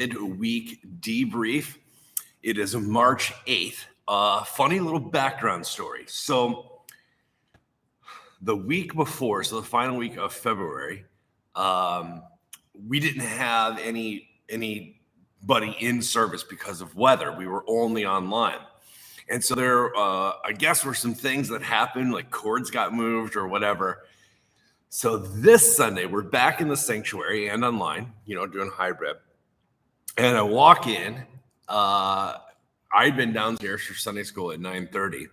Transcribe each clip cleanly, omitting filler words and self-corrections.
MidWeek Debrief. It is March 8th. Funny little background story. So the week before, so the final week of February, we didn't have anybody in service because of weather. We were only online. And so there, I guess, were some things that happened, like cords got moved or whatever. So this Sunday, we're back in the sanctuary and online, doing hybrid. And I walk in. I'd been downstairs for Sunday school at 9:30,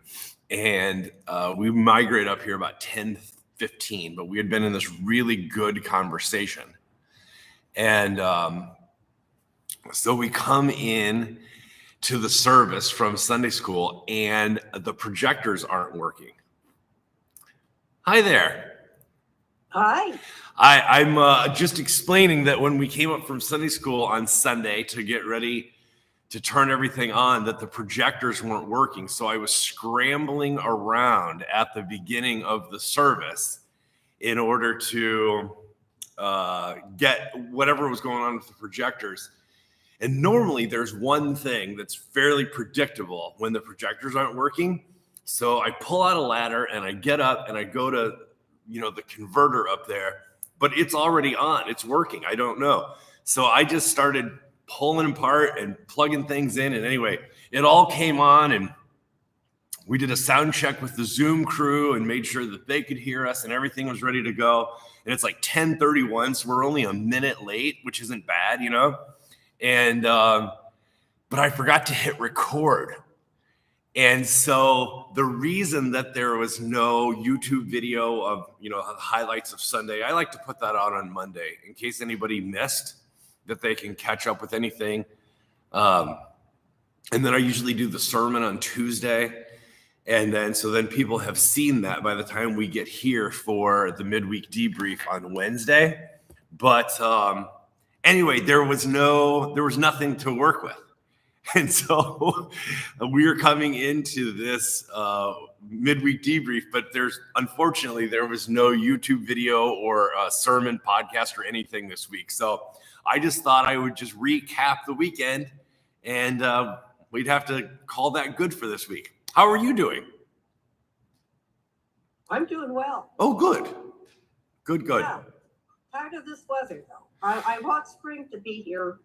and we migrate up here about 10:15. But we had been in this really good conversation, and so we come in to the service from Sunday school, and the projectors aren't working. Hi there. Hi. I'm just explaining that when we came up from Sunday school on Sunday to get ready to turn everything on, that the projectors weren't working. So I was scrambling around at the beginning of the service in order to get whatever was going on with the projectors. And normally there's one thing that's fairly predictable when the projectors aren't working. So I pull out a ladder and I get up and I go to the converter up there, but it's already on. It's working. I don't know. So I just started pulling apart and plugging things in. And anyway, it all came on, and we did a sound check with the Zoom crew and made sure that they could hear us and everything was ready to go. And it's like 10:31, so we're only a minute late, which isn't bad, And, but I forgot to hit record. And so the reason that there was no YouTube video of, the highlights of Sunday, I like to put that out on Monday in case anybody missed, that they can catch up with anything. And then I usually do the sermon on Tuesday. And then people have seen that by the time we get here for the midweek debrief on Wednesday. But anyway, there was nothing to work with. And so we are coming into this midweek debrief, but unfortunately there was no YouTube video or sermon podcast or anything this week. So I just thought I would just recap the weekend, and we'd have to call that good for this week. How are you doing? I'm doing well. Oh, good. Good. Yeah. Tired of this weather, though. I want spring to be here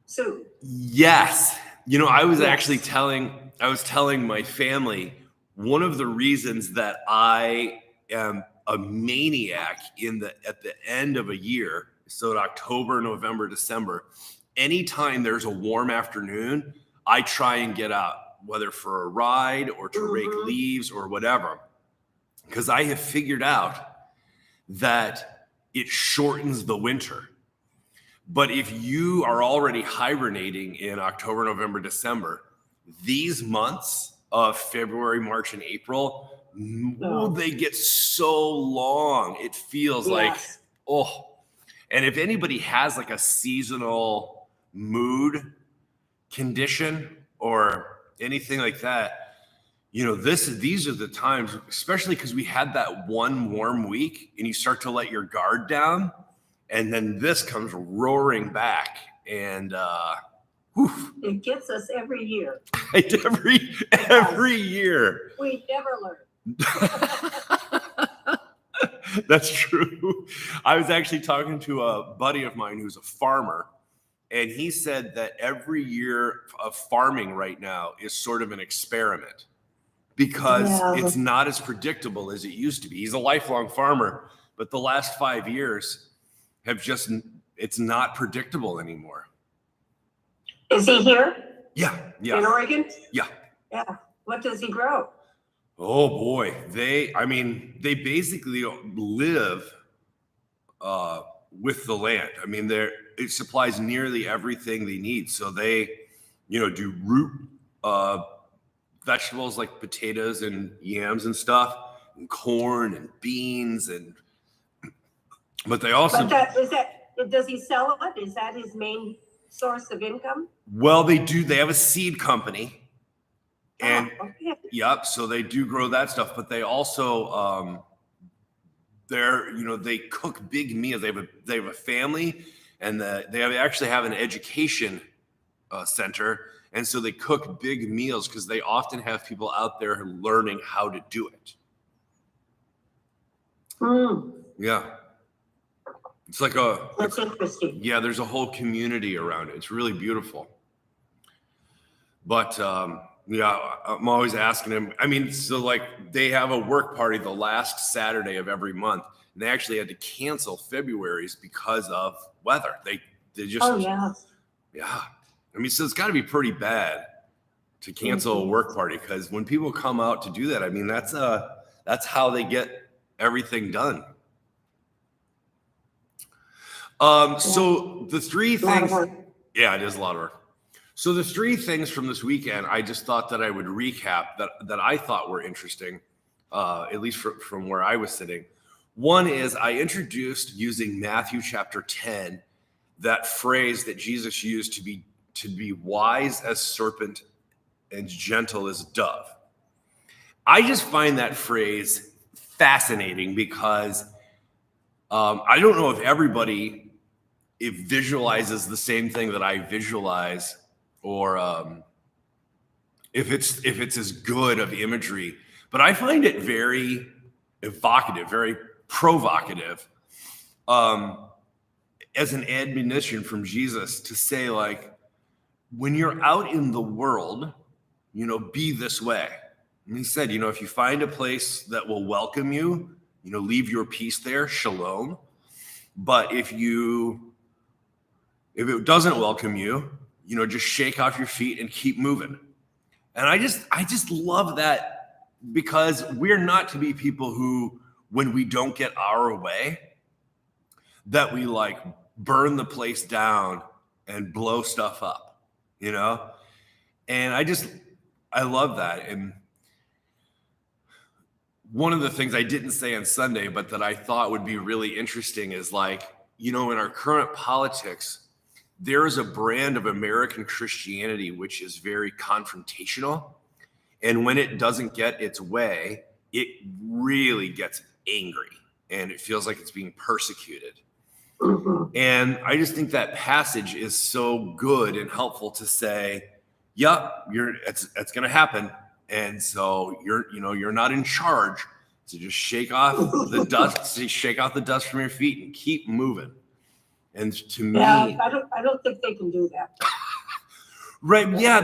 soon. Yes. I was actually telling my family, one of the reasons that I am a maniac at the end of a year, so in October, November, December, anytime there's a warm afternoon, I try and get out, whether for a ride or to rake leaves or whatever, because I have figured out that it shortens the winter. But if you are already hibernating in October, November, December, these months of February, March, and April, they get so long. It feels like, and if anybody has like a seasonal mood condition or anything like that, these are the times, especially because we had that one warm week and you start to let your guard down. And then this comes roaring back, and it gets us every year. every year. We never learn. That's true. I was actually talking to a buddy of mine who's a farmer, and he said that every year of farming right now is sort of an experiment because it's not as predictable as it used to be. He's a lifelong farmer, but the last 5 years it's not predictable anymore. Is he here? Yeah. In Oregon? Yeah. What does he grow? Oh boy. They basically live with the land. I mean, it supplies nearly everything they need. So they, do root vegetables like potatoes and yams and stuff, and corn and beans but they also. Does he sell it? Is that his main source of income? Well, they do. They have a seed company, and so they do grow that stuff. But they also, they cook big meals. They have a family, and they actually have an education center. And so they cook big meals because they often have people out there learning how to do it. Yeah. It's like That's interesting. yeah, there's a whole community around it. It's really beautiful. But yeah, I'm always asking them. I mean, so like they have a work party the last Saturday of every month, and they actually had to cancel February's because of weather. They just yeah. I mean, so it's got to be pretty bad to cancel a work party, because when people come out to do that, I mean, that's how they get everything done. So the three things, yeah, it is a lot of work. So the three things from this weekend, I just thought that I would recap that I thought were interesting, at least from where I was sitting. One is I introduced, using Matthew chapter 10, that phrase that Jesus used to be wise as serpent and gentle as dove. I just find that phrase fascinating because I don't know if everybody visualizes the same thing that I visualize, or if it's as good of imagery, but I find it very evocative, very provocative, as an admonition from Jesus to say, like, when you're out in the world, be this way. And he said, if you find a place that will welcome you, leave your peace there, shalom. But if it doesn't welcome you, just shake off your feet and keep moving. And I just love that, because we're not to be people who, when we don't get our way, that we like burn the place down and blow stuff up, And I love that. And one of the things I didn't say on Sunday, but that I thought would be really interesting is, like, in our current politics, there is a brand of American Christianity which is very confrontational. And when it doesn't get its way, it really gets angry and it feels like it's being persecuted. And I just think that passage is so good and helpful to say, it's going to happen. And so you're not in charge. So just shake off the dust from your feet and keep moving. And to me, I don't think they can do that. Right? Yeah,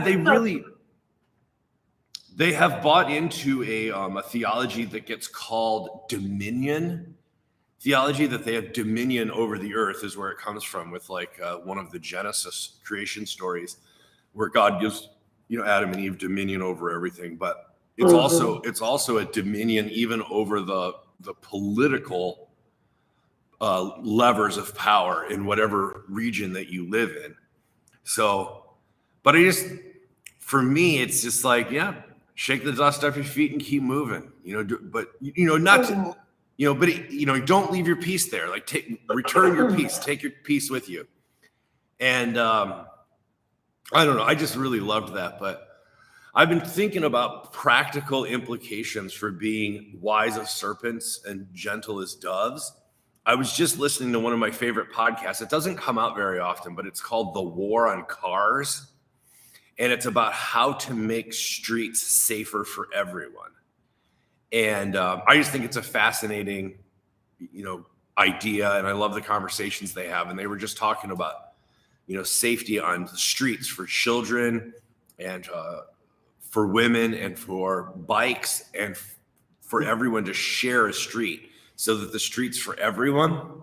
they have bought into a theology that gets called dominion theology, that they have dominion over the earth, is where it comes from, with like one of the Genesis creation stories, where God gives Adam and Eve dominion over everything. But it's also a dominion even over the political levers of power in whatever region that you live in. So, but for me, it's just like, shake the dust off your feet and keep moving, don't leave your peace there. Like, return your peace, take your peace with you. And I don't know, I just really loved that. But I've been thinking about practical implications for being wise as serpents and gentle as doves. I was just listening to one of my favorite podcasts. It doesn't come out very often, but it's called The War on Cars. And it's about how to make streets safer for everyone. And I just think it's a fascinating, idea. And I love the conversations they have. And they were just talking about, safety on the streets for children and for women and for bikes and for everyone to share a street, so that the street's for everyone.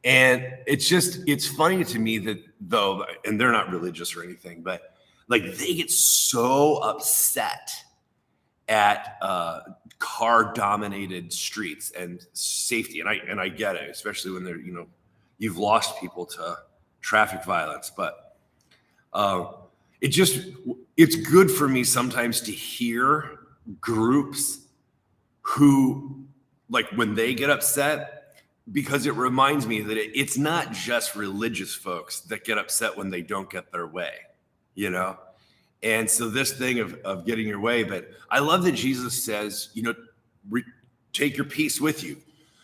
And it's funny to me that, though, and they're not religious or anything, but like, they get so upset at car dominated streets and safety. And I get it, especially when they're, you've lost people to traffic violence, but it's good for me sometimes to hear groups who, like, when they get upset, because it reminds me that it's not just religious folks that get upset when they don't get their way, And so this thing of getting your way, but I love that Jesus says, take your peace with you.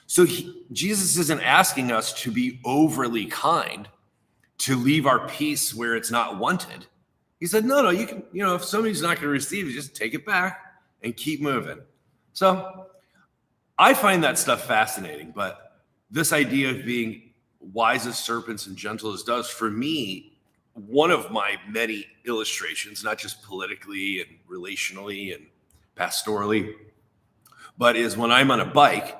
So Jesus isn't asking us to be overly kind, to leave our piece where it's not wanted. He said, no, you can, if somebody's not going to receive it, just take it back and keep moving. So I find that stuff fascinating, but this idea of being wise as serpents and gentle as doves, for me, one of my many illustrations, not just politically and relationally and pastorally, but is when I'm on a bike,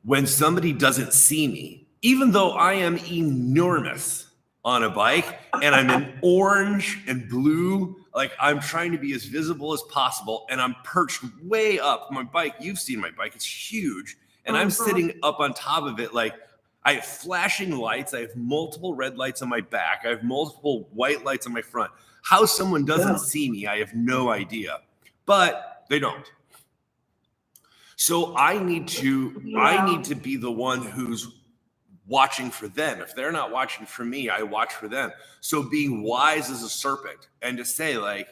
when somebody doesn't see me, even though I am enormous on a bike and I'm in orange and blue, like I'm trying to be as visible as possible, and I'm perched way up my bike. You've seen my bike, it's huge. And I'm sitting up on top of it. Like I have flashing lights. I have multiple red lights on my back. I have multiple white lights on my front. How someone doesn't see me, I have no idea, but they don't. So I need to be the one who's watching for them. If they're not watching for me, I watch for them. So being wise as a serpent, and to say, like,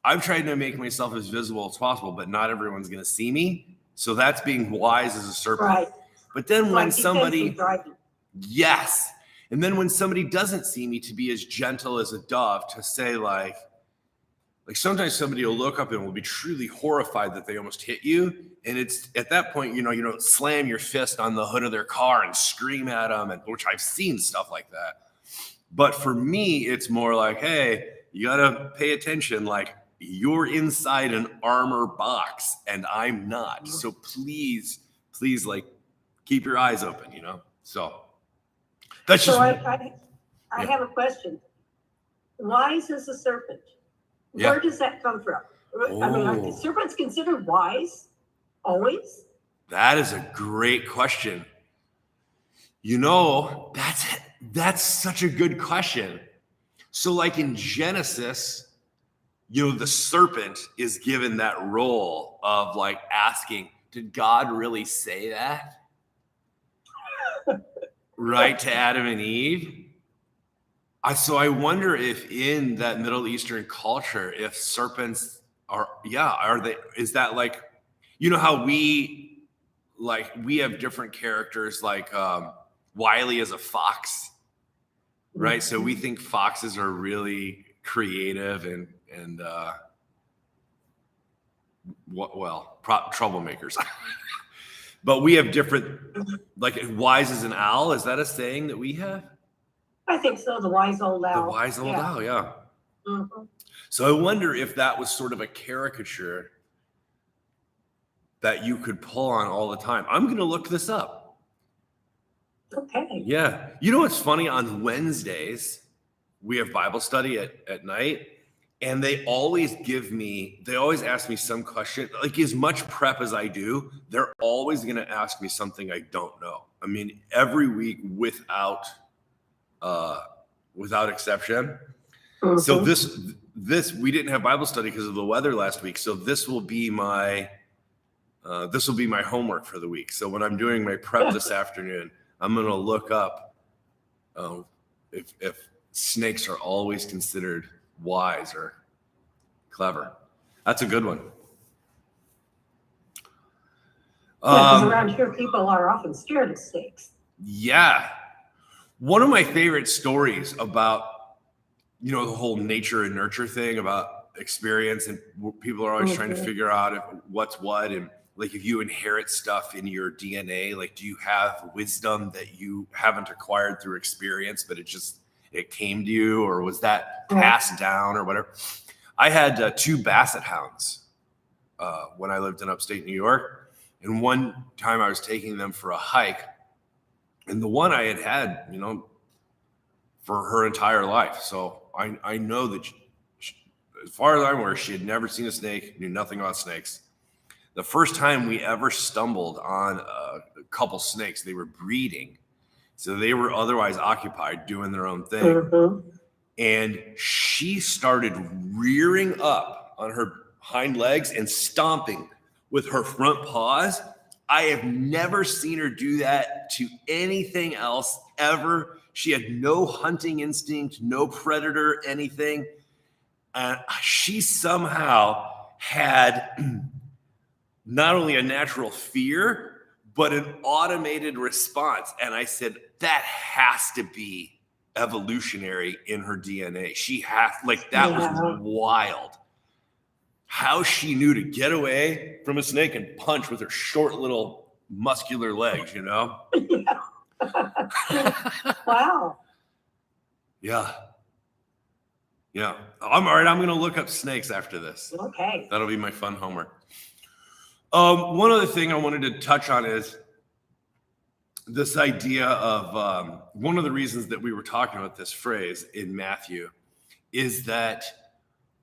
I'm trying to make myself as visible as possible, but not everyone's going to see me. So that's being wise as a serpent. Right. But then when somebody, driving. yes. And then when somebody doesn't see me, to be as gentle as a dove, to say like sometimes somebody will look up and will be truly horrified that they almost hit you. And it's at that point, you don't slam your fist on the hood of their car and scream at them, and which I've seen stuff like that. But for me, it's more like, hey, you got to pay attention. Like, you're inside an armor box and I'm not. So please, like, keep your eyes open, So that's just. So I have a question. Wise as a serpent. Yeah. Where does that come from? I mean, are serpents considered wise always? That is a great question. That's such a good question. So like in Genesis, the serpent is given that role of like asking, did God really say that? Right, to Adam and Eve? So I wonder if in that Middle Eastern culture, if serpents is that like, how we have different characters, like Wiley is a fox, right? So we think foxes are really creative and troublemakers. But we have different, like wise as an owl. Is that a saying that we have? I think so. The wise old owl. The wise old owl, yeah. Mm-hmm. So I wonder if that was sort of a caricature that you could pull on all the time. I'm going to look this up. Okay. Yeah. You know what's funny? On Wednesdays, we have Bible study at night, and they always ask me some question. Like as much prep as I do, they're always going to ask me something I don't know. I mean, every week without exception. Mm-hmm. So this we didn't have Bible study because of the weather last week. So this will be my homework for the week. So when I'm doing my prep this afternoon, I'm going to look up if snakes are always considered wise or clever. That's a good one. Because around here, people are often scared of snakes. Yeah. One of my favorite stories about, the whole nature and nurture thing about experience, and people are always trying to figure out what's what. And like, if you inherit stuff in your DNA, like, do you have wisdom that you haven't acquired through experience, but it came to you, or was that passed down or whatever? I had 2 basset hounds when I lived in upstate New York. And one time I was taking them for a hike, and the one I had, for her entire life. So I know that as far as I'm aware, she had never seen a snake, knew nothing about snakes. The first time we ever stumbled on a couple snakes, they were breeding. So they were otherwise occupied doing their own thing. Mm-hmm. And she started rearing up on her hind legs and stomping with her front paws. I have never seen her do that to anything else ever. She had no hunting instinct, no predator, anything. And she somehow had not only a natural fear, but an automated response. And I said, that has to be evolutionary in her DNA. She has, like, that was wild. How she knew to get away from a snake and punch with her short little muscular legs, you know? Wow. Yeah. Yeah. I'm all right. I'm going to look up snakes after this. Okay. That'll be my fun homework. One other thing I wanted to touch on is this idea of one of the reasons that we were talking about this phrase in Matthew is that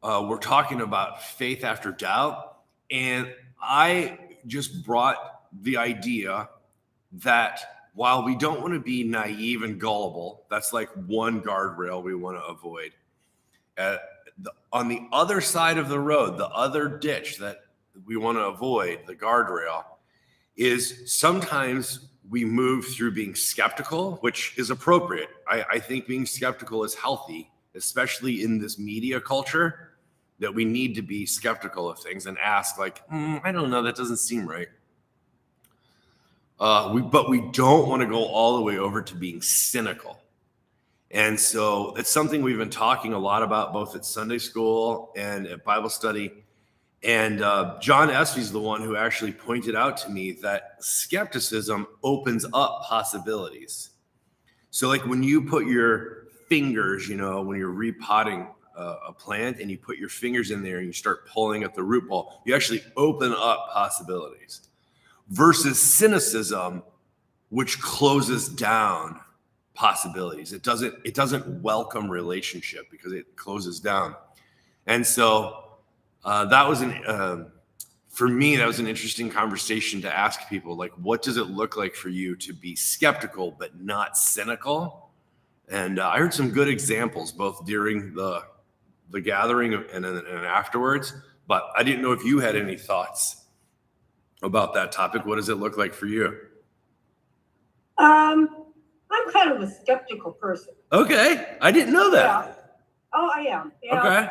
we're talking about faith after doubt. And I just brought the idea that while we don't want to be naive and gullible, that's like one guardrail we want to avoid. On the other side of the road, the other ditch that we want to avoid, the guardrail, is sometimes we move through being skeptical, which is appropriate. I think being skeptical is healthy, especially in this media culture, that we need to be skeptical of things and ask, like, I don't know, that doesn't seem right. But we don't want to go all the way over to being cynical. And so it's something we've been talking a lot about, both at Sunday school and at Bible study. And John Espy's the one who actually pointed out to me that skepticism opens up possibilities. So like when you put your fingers, you know, when you're repotting a plant and you put your fingers in there and you start pulling at the root ball, you actually open up possibilities. Versus cynicism, which closes down possibilities. It doesn't welcome relationship because it closes down. And so that was for me, that was an interesting conversation to ask people, like, what does it look like for you to be skeptical but not cynical? And I heard some good examples both during the gathering and afterwards, but I didn't know if you had any thoughts about that topic. What does it look like for you? I'm kind of a skeptical person. Okay. I didn't know that. Yeah. Oh, I am. Yeah. Okay.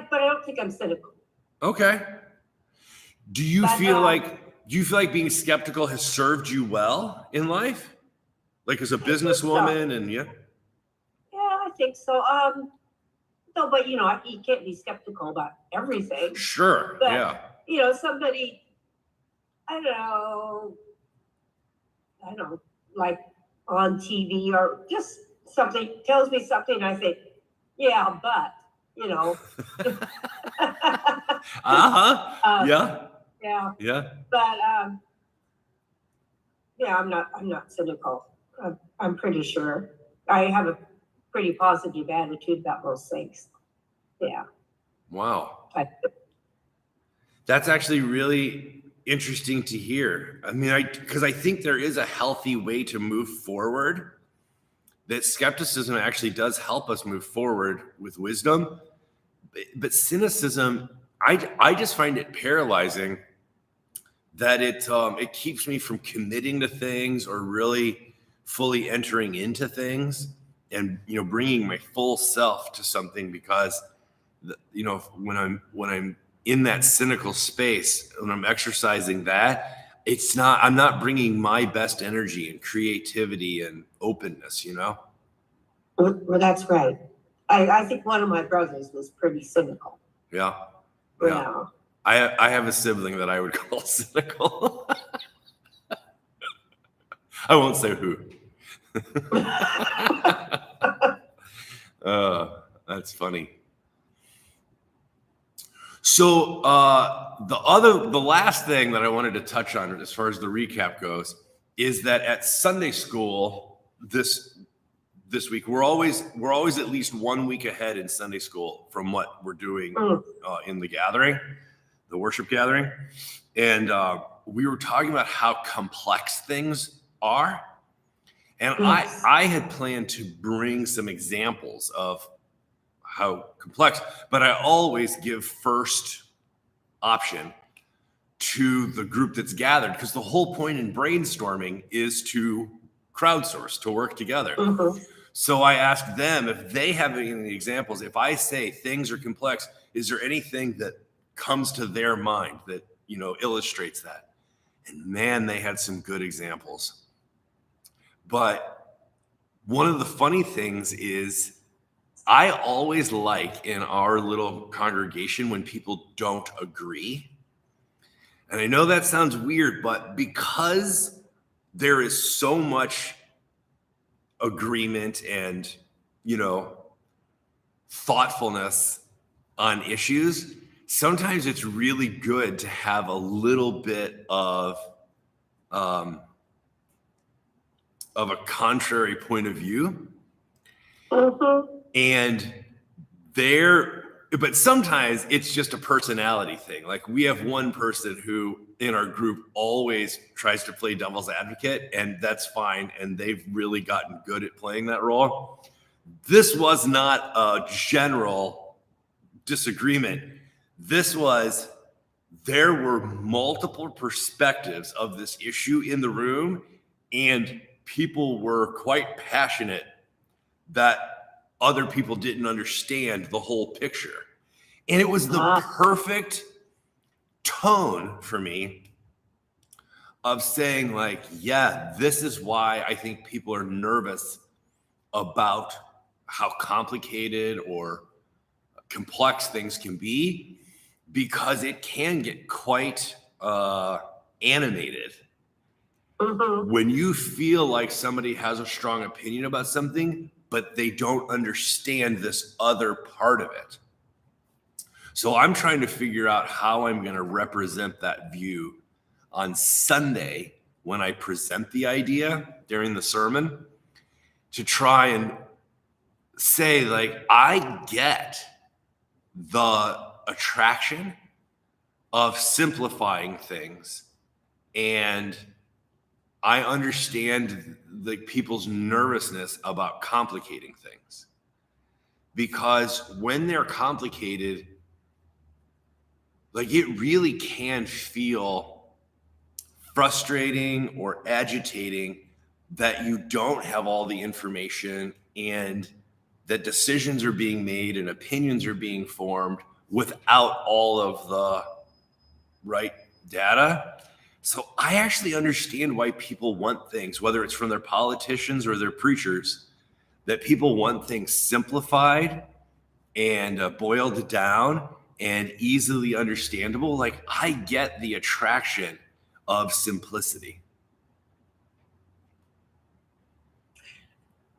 But I don't think I'm cynical. Okay. Do you feel like being skeptical has served you well in life? Like as a businesswoman and yeah? Yeah, I think so. No, but you can't be skeptical about everything. Sure. But, yeah. Somebody, I don't know, like on TV or just something tells me something, and I think, yeah, but, Yeah. Yeah. Yeah. But yeah, I'm not cynical. I'm pretty sure. I have a pretty positive attitude about most things. Yeah. Wow. That's actually really interesting to hear. I mean, because I think there is a healthy way to move forward, that skepticism actually does help us move forward with wisdom. But cynicism, I just find it paralyzing, that it keeps me from committing to things or really fully entering into things and bringing my full self to something, because when I'm in that cynical space, when I'm exercising that, I'm not bringing my best energy and creativity and openness, Well, that's right. I think one of my brothers was pretty cynical. Yeah. Yeah. I have a sibling that I would call cynical. I won't say who. That's funny. So the last thing that I wanted to touch on as far as the recap goes is that at Sunday school this week, we're always at least 1 week ahead in Sunday school from what we're doing in the gathering, the worship gathering. And we were talking about how complex things are. And yes. I had planned to bring some examples of how complex, but I always give first option to the group that's gathered, because the whole point in brainstorming is to crowdsource, to work together. Mm-hmm. So I asked them if they have any examples. If I say things are complex, is there anything that comes to their mind that, illustrates that? And man, they had some good examples. But one of the funny things is I always like in our little congregation when people don't agree. And I know that sounds weird, but because there is so much agreement and, thoughtfulness on issues, sometimes it's really good to have a little bit of a contrary point of view. And but sometimes it's just a personality thing. Like we have one person who in our group always tries to play devil's advocate, and that's fine. And they've really gotten good at playing that role. This was not a general disagreement. There were multiple perspectives of this issue in the room, and people were quite passionate that other people didn't understand the whole picture. And it was the perfect tone for me of saying, like, yeah, this is why I think people are nervous about how complicated or complex things can be, because it can get quite animated. When you feel like somebody has a strong opinion about something, but they don't understand this other part of it. So I'm trying to figure out how I'm going to represent that view on Sunday when I present the idea during the sermon, to try and say, like, I get the attraction of simplifying things, and I understand the people's nervousness about complicating things, because when they're complicated, like, it really can feel frustrating or agitating that you don't have all the information and that decisions are being made and opinions are being formed without all of the right data. So I actually understand why people want things, whether it's from their politicians or their preachers, that people want things simplified and boiled down and easily understandable. Like, I get the attraction of simplicity.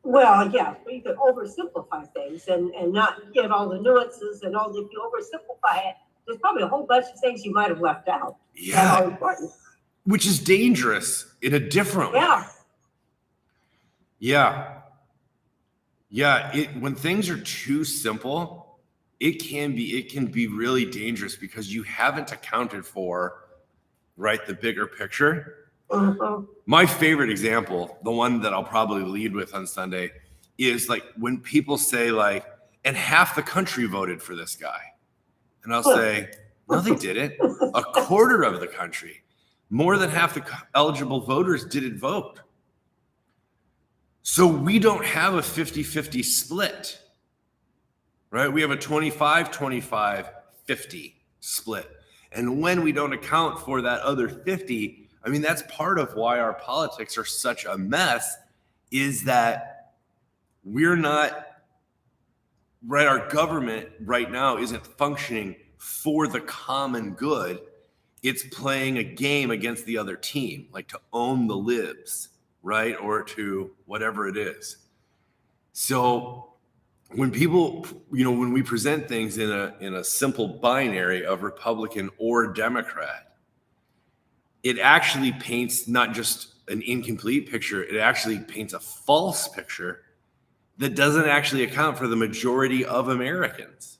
Well, yeah, you could oversimplify things and not get all the nuances and all. If you oversimplify it, there's probably a whole bunch of things you might have left out. Yeah. That are important. Which is dangerous in a different way. Yeah. When things are too simple, it can be really dangerous, because you haven't accounted for, right, the bigger picture. My favorite example, the one that I'll probably lead with on Sunday, is like when people say, like, and half the country voted for this guy. And I'll say, no, they didn't. A quarter of the country, more than half the eligible voters didn't vote. So we don't have a 50-50 split, right? We have a 25-25-50 split. And when we don't account for that other 50, I mean, that's part of why our politics are such a mess, is that we're not, right? Our government right now isn't functioning for the common good. It's playing a game against the other team, like to own the libs, right? Or to whatever it is. So when people, when we present things in a simple binary of Republican or Democrat, it actually paints not just an incomplete picture, it actually paints a false picture that doesn't actually account for the majority of Americans.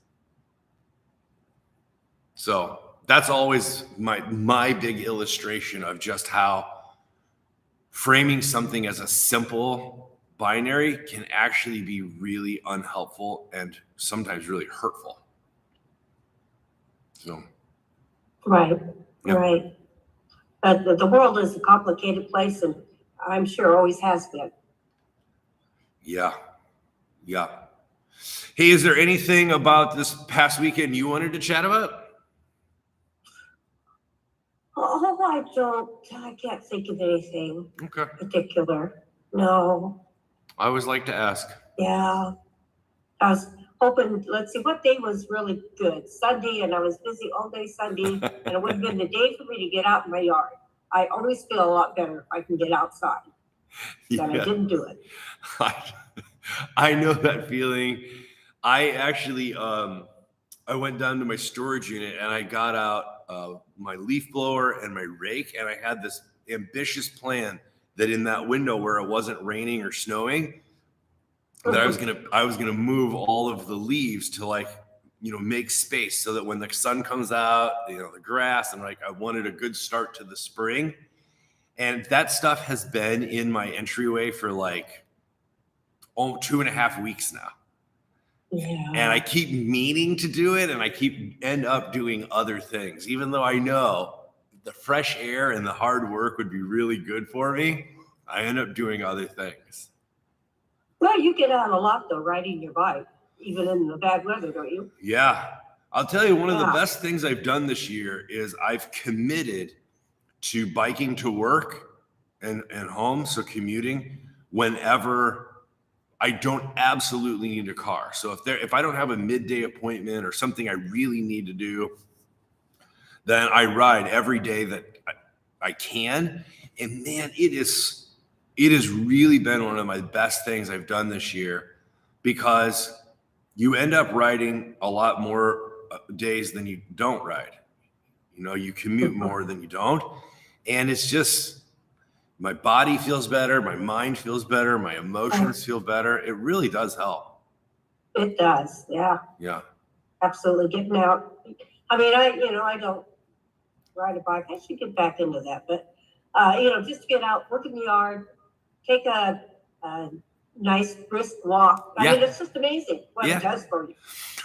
So that's always my big illustration of just how framing something as a simple binary can actually be really unhelpful and sometimes really hurtful. So, right. But the world is a complicated place, and I'm sure always has been. Yeah. Hey, is there anything about this past weekend you wanted to chat about? Oh, I can't think of anything particular. No. I always like to ask. Yeah. I was hoping, let's see, what day was really good? Sunday, and I was busy all day Sunday, and it would have been the day for me to get out in my yard. I always feel a lot better if I can get outside, but I didn't do it. I know that feeling. I actually, I went down to my storage unit and I got out my leaf blower and my rake, and I had this ambitious plan that in that window where it wasn't raining or snowing, that I was gonna move all of the leaves to, like, make space so that when the sun comes out, the grass, and like I wanted a good start to the spring. And that stuff has been in my entryway for like 2.5 weeks now. Yeah. And I keep meaning to do it, and I end up doing other things, even though I know the fresh air and the hard work would be really good for me. I end up doing other things. Well, you get out a lot though, riding your bike, even in the bad weather, don't you? Yeah. I'll tell you, one of the best things I've done this year is I've committed to biking to work and home. So commuting whenever I don't absolutely need a car. So if I don't have a midday appointment or something I really need to do, then I ride every day that I can. And man, it has really been one of my best things I've done this year, because you end up riding a lot more days than you don't ride. You commute more than you don't. And it's just, my body feels better, my mind feels better, my emotions feel better. It really does help. It does, yeah. Yeah. Absolutely, getting out. I mean, I don't ride a bike. I should get back into that, but just to get out, work in the yard, take a nice brisk walk. I mean, it's just amazing what it does for you.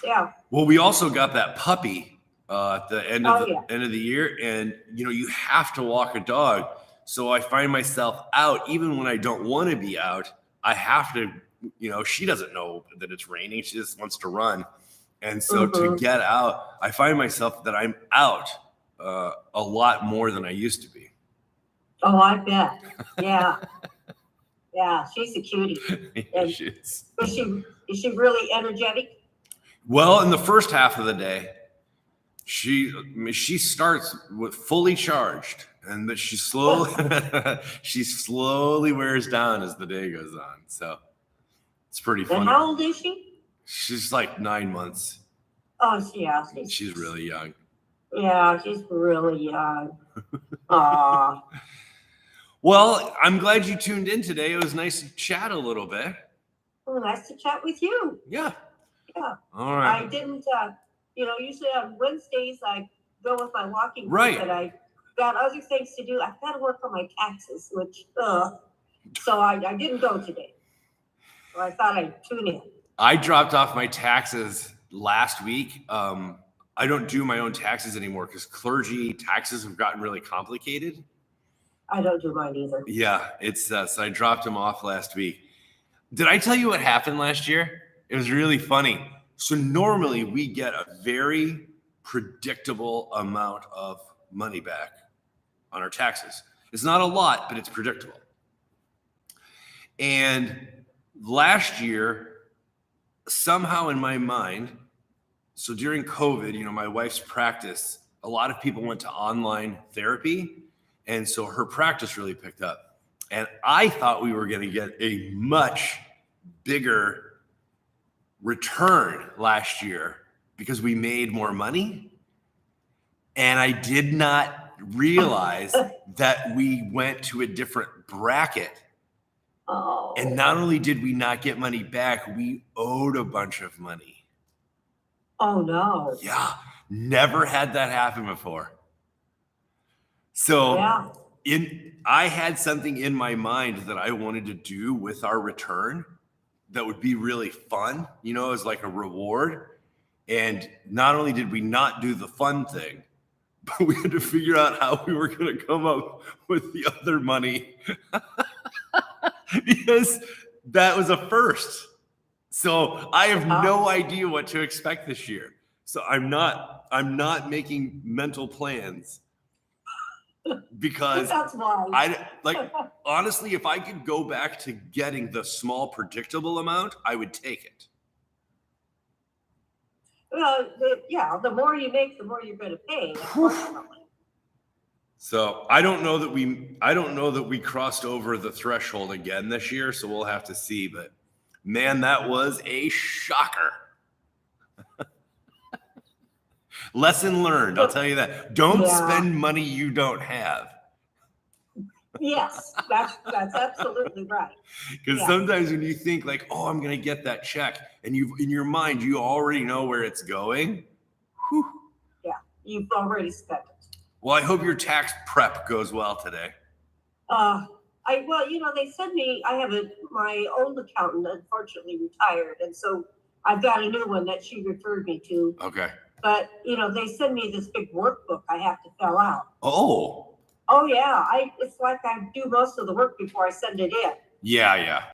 Yeah. Well, we also got that puppy at the end of the year, and you have to walk a dog. So I find myself out even when I don't want to be out. I have to, she doesn't know that it's raining. She just wants to run. And so to get out, I find myself that I'm out a lot more than I used to be. Oh, I bet. Yeah. Yeah, she's a cutie. And She is. Is she really energetic? Well, in the first half of the day, she starts with fully charged, and that she slowly wears down as the day goes on. So it's pretty funny. And how old is she? She's like 9 months. Oh, yeah. She's really young. Yeah, she's really young. Aw. Well, I'm glad you tuned in today. It was nice to chat a little bit. Well, nice to chat with you. Yeah. Yeah. All right. I didn't, usually on Wednesdays I go with my walking right. group, but I got other things to do. I've got to work on my taxes, which, so I didn't go today. So I thought I'd tune in. I dropped off my taxes last week. I don't do my own taxes anymore because clergy taxes have gotten really complicated. I don't do mine either. Yeah, so I dropped them off last week. Did I tell you what happened last year? It was really funny. So normally we get a very predictable amount of money back on our taxes. It's not a lot, but it's predictable. And last year, somehow in my mind, so during COVID, my wife's practice, a lot of people went to online therapy. And so her practice really picked up. And I thought we were going to get a much bigger return last year because we made more money. And I did not realize that we went to a different bracket. Oh. And not only did we not get money back, we owed a bunch of money. Oh, no. Yeah. Never had that happen before. So I had something in my mind that I wanted to do with our return that would be really fun, as like a reward. And not only did we not do the fun thing, but we had to figure out how we were going to come up with the other money because that was a first. So I have no idea what to expect this year. So I'm not making mental plans because That's why. honestly, if I could go back to getting the small predictable amount, I would take it. Well, the more you make, the more you're going to pay, unfortunately. So I don't know that we crossed over the threshold again this year, so we'll have to see. But man, that was a shocker. Lesson learned, I'll tell you that. Don't spend money you don't have. Yes, that's absolutely right. Because sometimes when you think like, oh, I'm gonna get that check, and in your mind you already know where it's going. Whew. Yeah, you've already spent it. Well, I hope your tax prep goes well today. They sent me. I have my old accountant, unfortunately retired, and so I've got a new one that she referred me to. Okay. But they send me this big workbook I have to fill out. Oh. Oh yeah, it's like I do most of the work before I send it in. Yeah.